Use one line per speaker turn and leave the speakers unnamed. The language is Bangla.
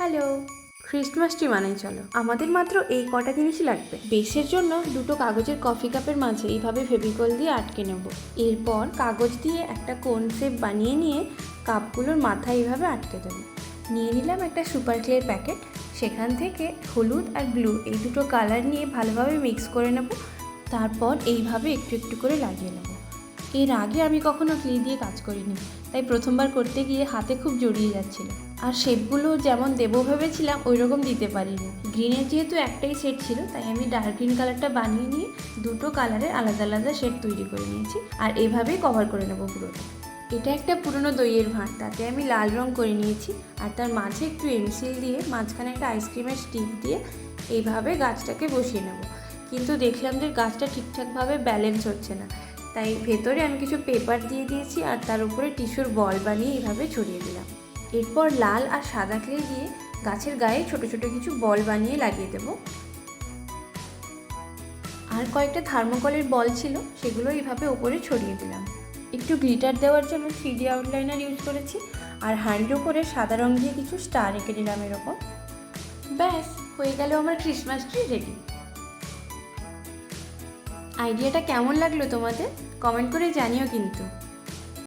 হ্যালো, ক্রিসমাস ট্রি বানাই চলো। আমাদের মাত্র এই কটা জিনিসই লাগবে। বেসের জন্য দুটো কাগজের কফি কাপের মাঝে এইভাবে ফেভিকল দিয়ে আটকে নেব। এরপর কাগজ দিয়ে একটা কোন শেপ বানিয়ে নিয়ে কাপগুলোর মাথায় এইভাবে আটকে দেবো। নিয়ে নিলাম একটা সুপার ক্লের প্যাকেট, সেখান থেকে হলুদ আর ব্লু এই দুটো কালার নিয়ে ভালোভাবে মিক্স করে নেব। তারপর এইভাবে একটু একটু করে লাগিয়ে নেব। এর আগে আমি কখনো ক্লে দিয়ে কাজ করিনি, তাই প্রথমবার করতে গিয়ে হাতে খুব জড়িয়ে যাচ্ছিল, আর শেপগুলো যেমন দেবো ভেবেছিলাম ওই রকম দিতে পারিনি। গ্রিনের যেহেতু একটাই শেড ছিল, তাই আমি ডার্ক গ্রিন কালারটা বানিয়ে নিয়ে দুটো কালারের আলাদা আলাদা শেড তৈরি করে নিয়েছি, আর এভাবেই কভার করে নেবো পুরোটা। এটা একটা পুরনো দইয়ের ভাঁড়, তাতে আমি লাল রং করে নিয়েছি, আর তার মাঝে একটু এমসিল দিয়ে মাঝখানে একটা আইসক্রিমের স্টিক দিয়ে এইভাবে গাছটাকে বসিয়ে নেব। কিন্তু দেখলাম যে গাছটা ঠিকঠাকভাবে ব্যালেন্স হচ্ছে না, তাই ভেতরে আমি কিছু পেপার দিয়ে দিয়েছি, আর তার উপরে টিস্যুর বল বানিয়ে এইভাবে ছড়িয়ে দিলাম। এরপর লাল আর সাদা ক্লে দিয়ে গাছের গায়ে ছোট ছোট কিছু বল বানিয়ে লাগিয়ে দেব। আর কয়েকটা থার্মোকলের বল ছিল, সেগুলো এইভাবে ওপরে ছড়িয়ে দিলাম। একটু গ্লিটার দেওয়ার জন্য 3D আউটলাইনার ইউজ করেছি, আর হ্যান্ডের উপরে সাদা রং দিয়ে কিছু স্টার এঁকে দিলাম এরকম। ব্যাস, হয়ে গেল আমার ক্রিসমাস ট্রি রেডি। আইডিয়াটা কেমন লাগলো তোমাদের? কমেন্ট করে জানিও কিন্তু।